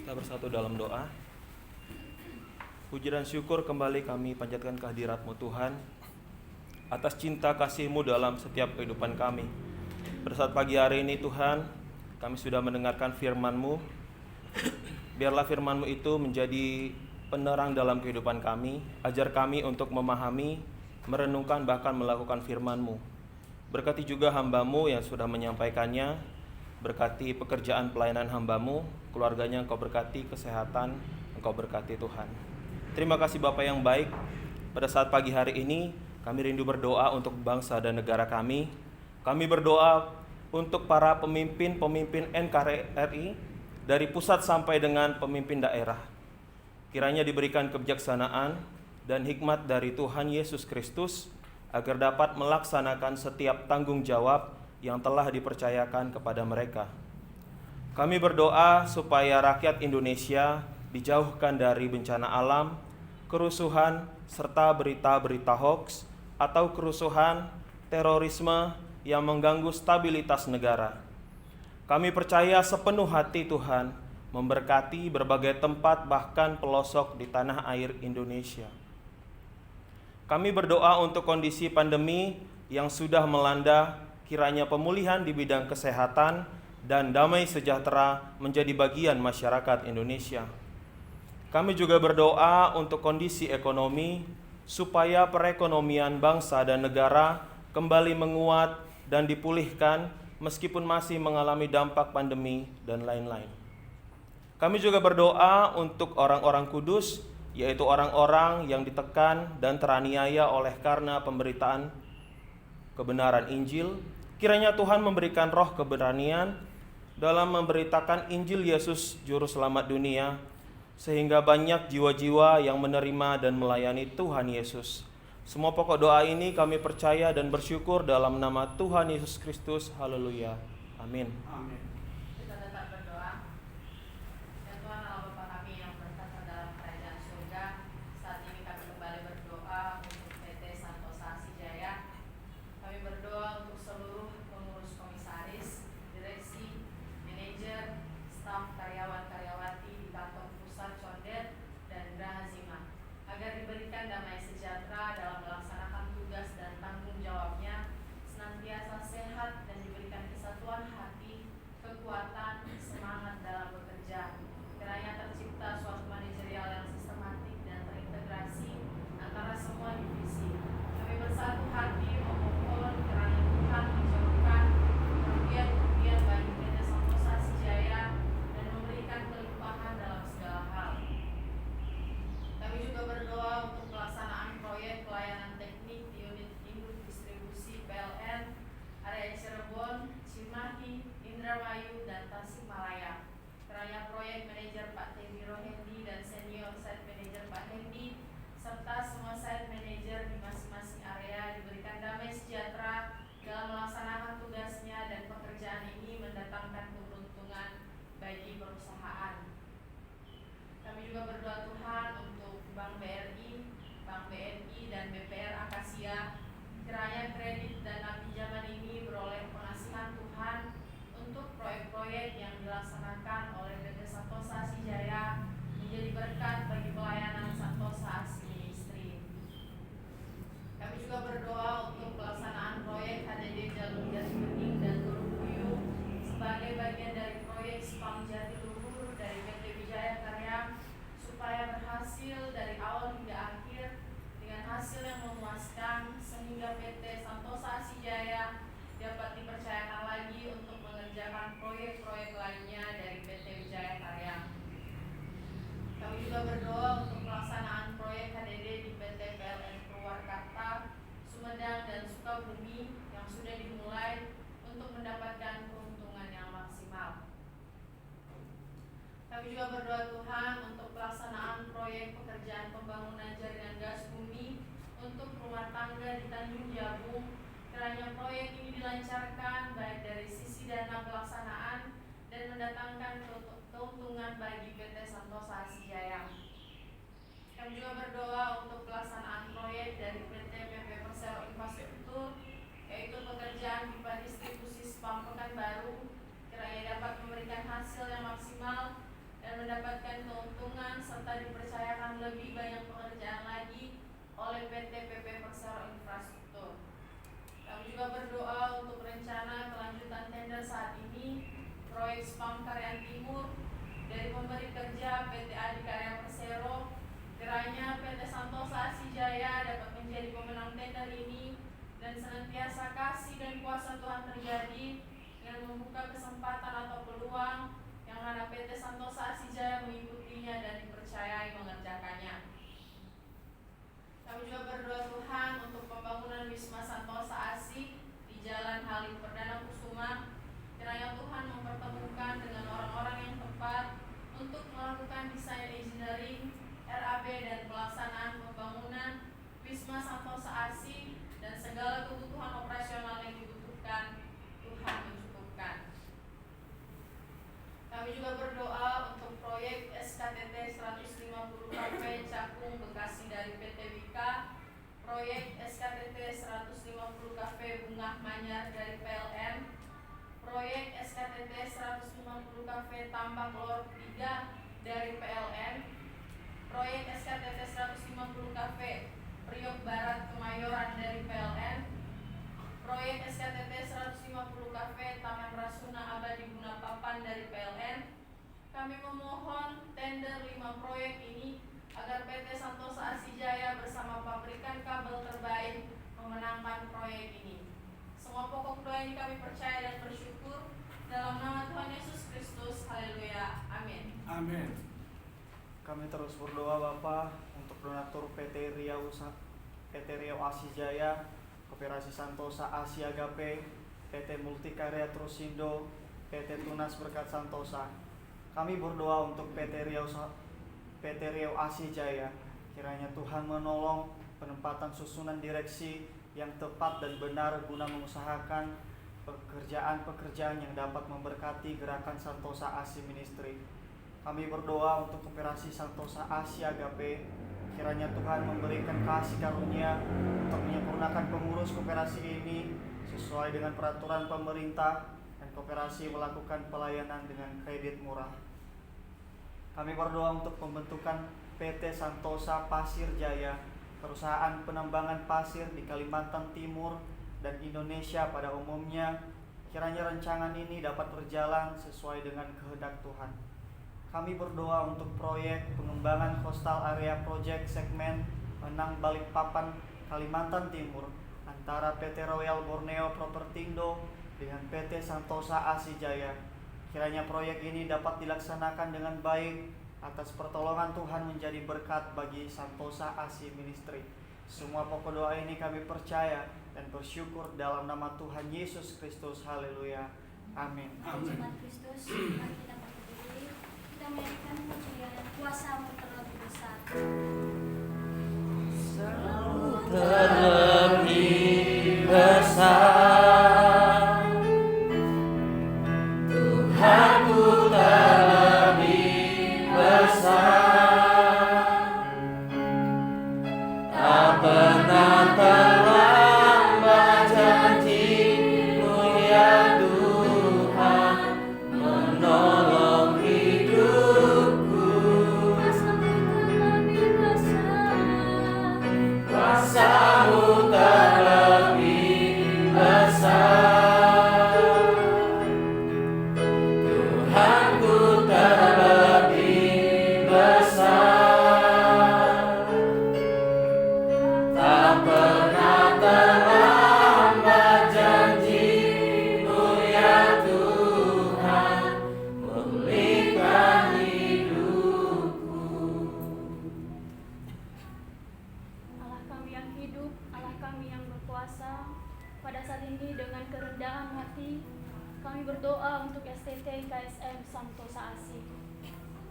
Kita bersatu dalam doa. Puji dan syukur kembali kami panjatkan kehadirat-Mu Tuhan, atas cinta kasih-Mu dalam setiap kehidupan kami. Pada saat pagi hari ini Tuhan, kami sudah mendengarkan firman-Mu. Biarlah firman-Mu itu menjadi penerang dalam kehidupan kami. Ajar kami untuk memahami, merenungkan, bahkan melakukan firman-Mu. Berkati juga hamba-Mu yang sudah menyampaikannya. Berkati pekerjaan pelayanan hamba-Mu, keluarganya Engkau berkati, kesehatan Engkau berkati Tuhan. Terima kasih Bapa yang baik. Pada saat pagi hari ini kami rindu berdoa untuk bangsa dan negara kami. Kami berdoa untuk para pemimpin NKRI dari pusat sampai dengan pemimpin daerah. Kiranya diberikan kebijaksanaan dan hikmat dari Tuhan Yesus Kristus agar dapat melaksanakan setiap tanggung jawab yang telah dipercayakan kepada mereka. Kami berdoa supaya rakyat Indonesia dijauhkan dari bencana alam, kerusuhan, serta berita-berita hoaks atau kerusuhan, terorisme yang mengganggu stabilitas negara. Kami percaya sepenuh hati Tuhan memberkati berbagai tempat bahkan pelosok di tanah air Indonesia. Kami berdoa untuk kondisi pandemi yang sudah melanda, kiranya pemulihan di bidang kesehatan dan damai sejahtera menjadi bagian masyarakat Indonesia. Kami juga berdoa untuk kondisi ekonomi, supaya perekonomian bangsa dan negara kembali menguat dan dipulihkan meskipun masih mengalami dampak pandemi dan lain-lain. Kami juga berdoa untuk orang-orang kudus, yaitu orang-orang yang ditekan dan teraniaya oleh karena pemberitaan kebenaran Injil. Kiranya Tuhan memberikan roh keberanian dalam memberitakan Injil Yesus Juru Selamat dunia, sehingga banyak jiwa-jiwa yang menerima dan melayani Tuhan Yesus. Semua pokok doa ini kami percaya dan bersyukur dalam nama Tuhan Yesus Kristus. Haleluya. Amin. Amin. Kita tetap berdoa. Ya Tuhan Allah Bapa kami yang bertata dalam kerajaan surga, saat ini kami kembali berdoa untuk PT Santosa Asijaya. Kami berdoa untuk seluruh pengurus komisaris, direksi, manajer, staf, karyawan-karyawati di kantor pusat Condet dan Geraha Zima, agar diberikan damai sejahtera dalam melaksanakan tugas dan tanggung jawabnya, senantiasa sehat dan diberikan kesatuan hati, kekuatan, semangat dalam bekerja. Kiranya tercipta suatu manajerial yang sistematik dan terintegrasi antara semua divisi. Kami bersatu hati memohon kiranya Tuhan menjauhkan kerugian-kerugian bagi PT Santosa Asijaya dan memberikan kelimpahan dalam segala hal. Kami juga berdoa untuk pelaksanaan proyek pelayanan teknik di unit induk distribusi PLN area Cirebon, Cimahi, Indramayu, dan Tasikmalaya. Kiranya proyek manajer Pak Tevi Rohendi dan senior site manager Pak Hendi serta semua site manager di masing-masing area diberikan damai sejahtera dalam melaksanakan tugasnya dan pekerjaan ini mendatangkan keberuntungan bagi perusahaan. Kami juga berdoa Tuhan untuk Bank BRI, Bank BNI, dan BPR Akasia. Kiranya kredit dan pinjaman ini beroleh pengasihan Tuhan untuk proyek-proyek yang dilaksanakan oleh PT Santosa Asijaya menjadi berkat bagi pelayanan Santosa Asmi-Istri. Kami juga berdoa untuk pelaksanaan proyek HDD Jalur Jati Bening dan Turun Puyuh sebagai bagian dari proyek Spam Jatiluhur dari PT Wijaya Karya, supaya berhasil dari awal hingga akhir dengan hasil yang memuaskan, sehingga PT Santosa Asijaya dapat dipercayakan lagi untuk mengerjakan proyek-proyek lainnya dari PT Wijaya Karya. Kami juga berdoa untuk pelaksanaan proyek HDD di PT PLN Purwakarta, Sumedang, dan Sukabumi yang sudah dimulai untuk mendapatkan keuntungan yang maksimal. Kami juga berdoa Tuhan untuk pelaksanaan proyek pekerjaan pembangunan jaringan gas bumi untuk rumah tangga di Tanjung Jabung. Kiranya proyek ini dilancarkan baik dari sisi dana pelaksanaan dan mendatangkan keuntungan bagi PT Santosa Asijaya. Kami juga berdoa untuk pelaksanaan proyek dari PT PP Persero Infrastruktur, yaitu pekerjaan pipa distribusi Spam Pekanbaru. Kiranya dapat memberikan hasil yang maksimal dan mendapatkan keuntungan serta dipercayakan lebih banyak pekerjaan lagi oleh PT PP Persero Infrastruktur. Kami juga berdoa untuk rencana kelanjutan tender saat ini proyek Spam Karyan Timur dari pemberi kerja PT Adikarya Persero. Kiranya PT Santosa Asijaya dapat menjadi pemenang tender ini dan senantiasa kasih dan kuasa Tuhan terjadi dengan membuka kesempatan atau peluang yang mana PT Santosa Asijaya mengikutinya dan dipercayai mengerjakannya. Kami juga berdoa Tuhan untuk pembangunan Wisma Santosa Asi di Jalan Halim Perdana Kusuma. Kiranya Tuhan mempertemukan dengan orang-orang yang tepat untuk melakukan desain engineering, RAB dan pelaksanaan pembangunan Wisma Santosa Asi dan segala kebutuhan operasional yang dibutuhkan Tuhan mencukupkan. Kami juga berdoa untuk proyek SKTT 150 KV Cakung Bekasi dari PT Wika, proyek SKTT 150 KV Bungah Manyar dari PLN, proyek SKTT 150 KV Tambak Lor 3 dari PLN, proyek SKTT 150 KV Priok Barat Kemayoran dari PLN, proyek SKTT 150 KV Taman Rasuna Abadi Gunapapan dari PLN. Kami memohon tender 5 proyek ini agar PT Santosa Asijaya bersama pabrikan kabel terbaik memenangkan proyek ini. Semua pokok doa ini kami percaya dan bersyukur dalam nama Tuhan Yesus Kristus. Haleluya. Amin. Amin. Kami terus berdoa Bapa untuk donatur PT Riau Asijaya, Koperasi Santosa Asia Agape, PT Multikarya Trusindo, PT Tunas Berkat Santosa. Kami berdoa untuk PT Riau Asijaya. Kiranya Tuhan menolong penempatan susunan direksi yang tepat dan benar guna mengusahakan pekerjaan-pekerjaan yang dapat memberkati gerakan Santosa Asi Ministry. Kami berdoa untuk Koperasi Santosa Asia Agape. Kiranya Tuhan memberikan kasih karunia untuk menyempurnakan pengurus koperasi ini sesuai dengan peraturan pemerintah dan koperasi melakukan pelayanan dengan kredit murah. Kami berdoa untuk pembentukan PT Santosa Pasir Jaya, perusahaan penambangan pasir di Kalimantan Timur dan Indonesia pada umumnya. Kiranya rancangan ini dapat berjalan sesuai dengan kehendak Tuhan. Kami berdoa untuk proyek pengembangan Coastal Area Project segmen Enang Balikpapan, Kalimantan Timur antara PT Royal Borneo Propertindo dengan PT Santosa Asijaya. Kiranya proyek ini dapat dilaksanakan dengan baik atas pertolongan Tuhan menjadi berkat bagi Santosa Asi Ministry. Semua pokok doa ini kami percaya dan bersyukur dalam nama Tuhan Yesus Kristus. Haleluya. Amin. Jemaat Kristus, mari kita berdiri. Kita menyanyikan pujian kuasa-Mu terlebih besar. Terlebih besar Tuhanku, terlebih besar, tak pernah terlambat janji-Mu ya Tuhan, menolong hidupku. Kuasa-Mu terlebih besar, Tuhanku terlebih besar, tak pernah terlambat janji-Mu ya Tuhan, memulihkan hidupku. Allah kami yang hidup, Allah kami yang berkuasa, pada saat ini dengan kerendahan hati kami berdoa untuk STT KSM Santosa Asi.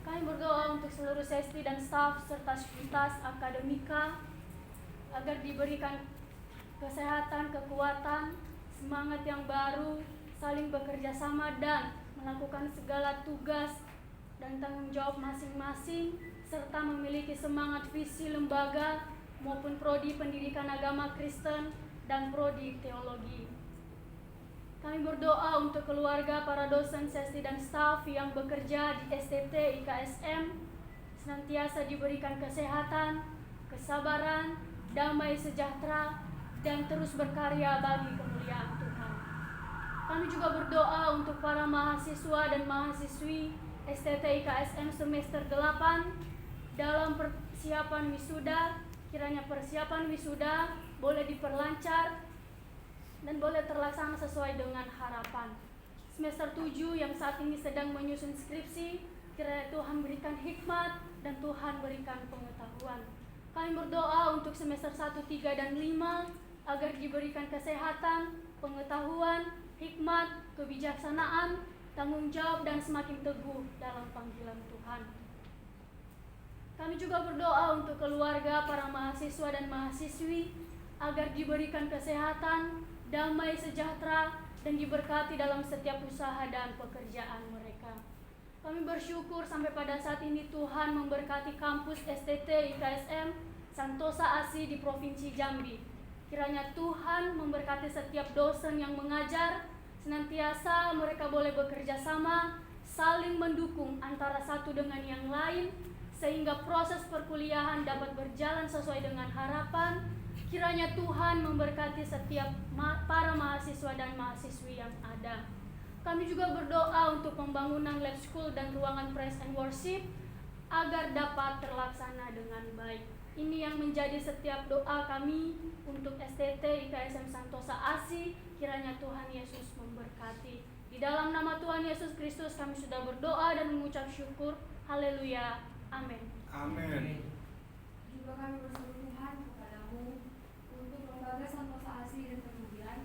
Kami berdoa untuk seluruh sesti dan staf serta sivitas akademika agar diberikan kesehatan, kekuatan, semangat yang baru, saling bekerja sama dan melakukan segala tugas dan tanggung jawab masing-masing, serta memiliki semangat visi lembaga maupun prodi pendidikan agama Kristen dan prodi teologi. Kami berdoa untuk keluarga, para dosen, sesi, dan staf yang bekerja di STT IKSM senantiasa diberikan kesehatan, kesabaran, damai sejahtera, dan terus berkarya bagi kemuliaan Tuhan. Kami juga berdoa untuk para mahasiswa dan mahasiswi STT IKSM semester 8 dalam persiapan wisuda. Kiranya persiapan wisuda boleh diperlancar dan boleh terlaksana sesuai dengan harapan. Semester 7 yang saat ini sedang menyusun skripsi, kiranya Tuhan berikan hikmat dan Tuhan berikan pengetahuan. Kami berdoa untuk semester 1, 3, dan 5 agar diberikan kesehatan, pengetahuan, hikmat, kebijaksanaan, tanggung jawab, dan semakin teguh dalam panggilan Tuhan. Kami juga berdoa untuk keluarga, para mahasiswa dan mahasiswi agar diberikan kesehatan, damai sejahtera, dan diberkati dalam setiap usaha dan pekerjaan mereka. Kami bersyukur sampai pada saat ini Tuhan memberkati kampus STT IKSM Santosa ASI di Provinsi Jambi. Kiranya Tuhan memberkati setiap dosen yang mengajar, senantiasa mereka boleh bekerja sama, saling mendukung antara satu dengan yang lain, sehingga proses perkuliahan dapat berjalan sesuai dengan harapan. Kiranya Tuhan memberkati setiap para mahasiswa dan mahasiswi yang ada. Kami juga berdoa untuk pembangunan lab school dan ruangan praise and worship agar dapat terlaksana dengan baik. Ini yang menjadi setiap doa kami untuk STT IKSM Santosa ASI. Kiranya Tuhan Yesus memberkati. Di dalam nama Tuhan Yesus Kristus kami sudah berdoa dan mengucap syukur. Haleluya. Amin. Amin. Juga kami berseru Tuhan kepadamu untuk lembaga Santosa ASI dan kemudian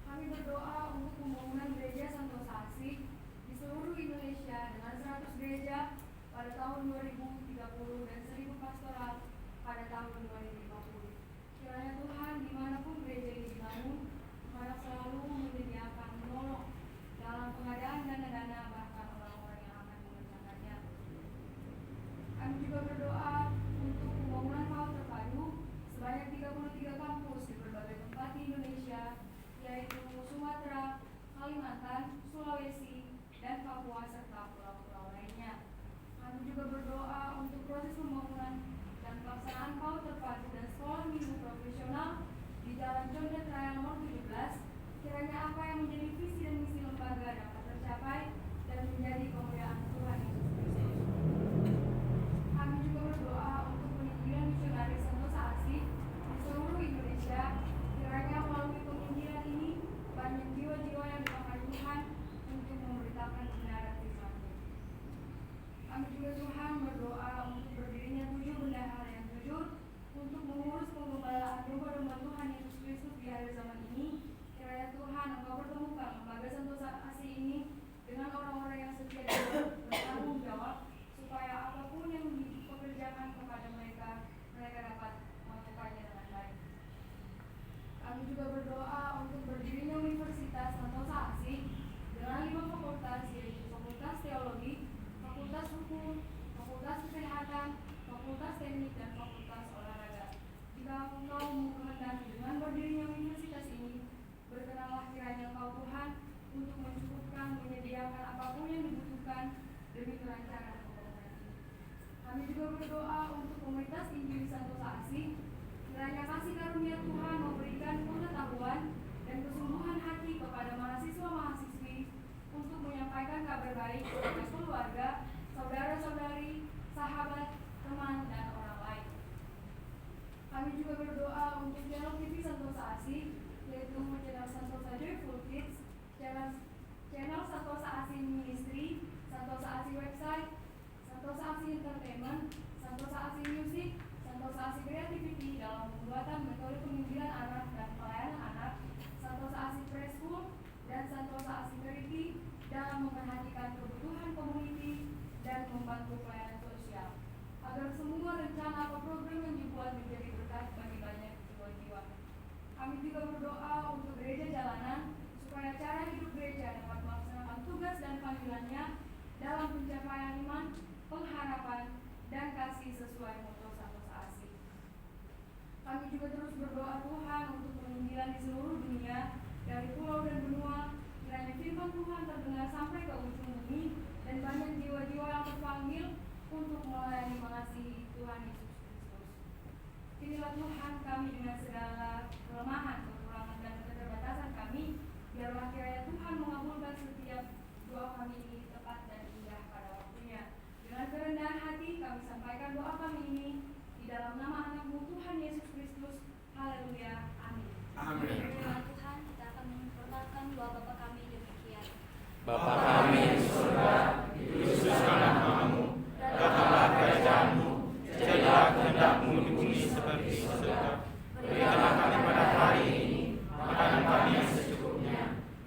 kami berdoa untuk pembangunan gereja Santosa ASI di seluruh Indonesia dengan 100 gereja pada tahun 2030 dan 1000 pastoral pada tahun 2050. Kiranya Tuhan dimanapun gereja ini dibangun, Tuhan selalu menyediakan menolong dalam pengadaan dana-dana bahkan orang-orang yang akan mengerjakannya. Kami juga berdoa untuk pembangunan PAUD terpadu sebanyak 33 kampus di berbagai tempat di Indonesia, yaitu Sumatera, Kalimantan, Sulawesi, dan Papua serta pulau-pulau lainnya. Kami juga berdoa untuk proses pembangunan dan pelaksanaan PAUD terpadu dan sekolah minggu profesional di Jalan Condet Raya nomor 17. Kiranya apa yang menjadi visi dan misi lembaga dapat tercapai dan menjadi kemuliaan Tuhan Yesus Kristus. Kami juga berdoa untuk penginjilan misionaris Santosa ASI di seluruh Indonesia. Kiranya melalui penginjilan ini banyak jiwa-jiwa yang dipakai Tuhan untuk memberitakan kebenaran firman-Nya. Kami juga Tuhan berdoa untuk berdirinya 7 bendahara yang jujur untuk mengurus penggembalaan domba-domba Tuhan Yesus Kristus di akhir zaman ini. Kiranya Tuhan Engkau pertemukan lembaga Santosa ASI ini dengan orang-orang yang setia dan bertanggung jawab, supaya apapun yang dipekerjakan kepada mereka dapat melakukannya dengan baik. Kami juga berdoa untuk berdirinya Universitas Santosa ASI dengan 5 fakultas, yaitu Fakultas Teologi, Fakultas Hukum, Fakultas Kesehatan, Fakultas Teknik, dan Fakultas Olahraga. Jika Engkau menghendaki dengan berdirinya universitas ini, berkenanlah kiranya Engkau Tuhan untuk mencukupkan, menyediakan apapun yang dibutuhkan demi kelancaran pembangunan ini. Kami juga berdoa untuk komunitas Injili Santosa ASI. Kiranya kasih karunia Tuhan memberikan pengetahuan dan kesungguhan hati kepada mahasiswa-mahasiswi untuk menyampaikan kabar baik kepada keluarga, saudara-saudari, sahabat, teman, dan orang lain. Kami juga berdoa untuk channel TV Santosa ASI, yaitu channel Santosa Joyful Kids, channel Santosa ASI Ministry, Santosa ASI Website, Santosa ASI Entertainment, Santosa ASI Music, Santosa ASI Creativity dalam pembuatan metode penginjilan anak dan pelayanan anak, Santosa ASI Preschool, dan Santosa ASI Charity dalam memperhatikan kebutuhan komuniti dan membantu pelayanan sosial, agar semua rencana atau program yang dibuat menjadi berkat bagi banyak jiwa-jiwa. Kami juga berdoa untuk gereja jalanan, supaya cara hidup gereja dapat melaksanakan tugas dan panggilannya dalam pencapaian iman, pengharapan, dan kasih sesuai moto Santosa ASI. Kami juga terus berdoa Tuhan untuk penginjilan di seluruh dunia, dari pulau dan benua, kiranya firman Tuhan terdengar sampai ke ujung bumi, dan banyak jiwa-jiwa yang terpanggil untuk melayani mengasihi Tuhan Yesus Kristus. Inilah Tuhan kami dengan segala kelemahan, kekurangan, dan keterbatasan kami, biarlah kiranya Tuhan mengabulkan setiap doa kami ini tepat dan indah pada waktunya. Dengan kerendahan hati kami sampaikan doa kami ini di dalam nama anak-Mu Tuhan Yesus Kristus. Haleluya. Amin. Amin. Firman Tuhan, kita akan memperkenalkan doa Bapa kami demikian. Bapa kami di surga, dikuduskanlah namamu, datanglah kerajaanmu, jadilah kehendak-mu di bumi seperti di surga. Berikanlah kami pada hari ini makanan kami yang secukupnya,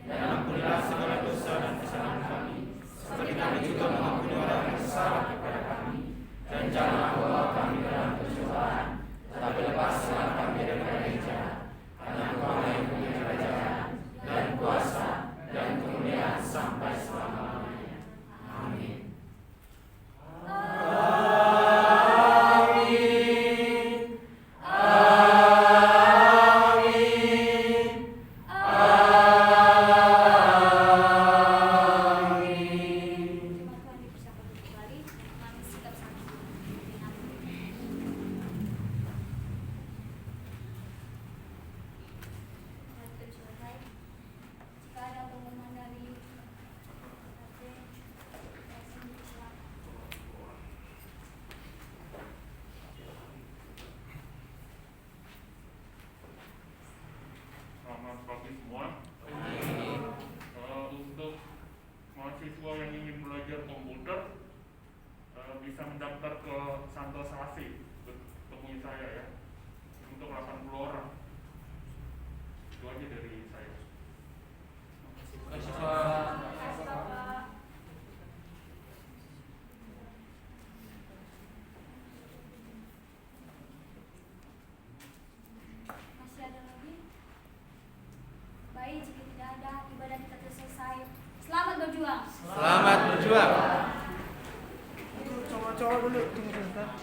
dan ampunilah segala dosa dan kesalahan kami, seperti kami juga mengampuni orang yang bersalah kepada kami. Dan janganlah bawa kami dalam pencobaan, tetapi lepaskanlah kami daripada yang jahat. Karena Engkau yang punya kerajaan dan kuasa dan kemuliaan sampai selama-lamanya. Amin. Terima Tuhan dipersiapkan kembali, kami sikap sama. Dan selesai. Jika ada pengumuman dari RT, silakan. Selamat pagi semua. Untuk mahasiswa yang ingin belajar komputer bisa mendaftar ke Santos Asi, temui saya ya. Untuk 80 orang. Itu aja dari saya. Terima kasih Bapak. Masih ada lagi? Baik, jika tidak ada, ibadah kita telah selesai. Selamat berjuang. Selamat berjuang. Cowok-cowok dulu, tunggu sebentar.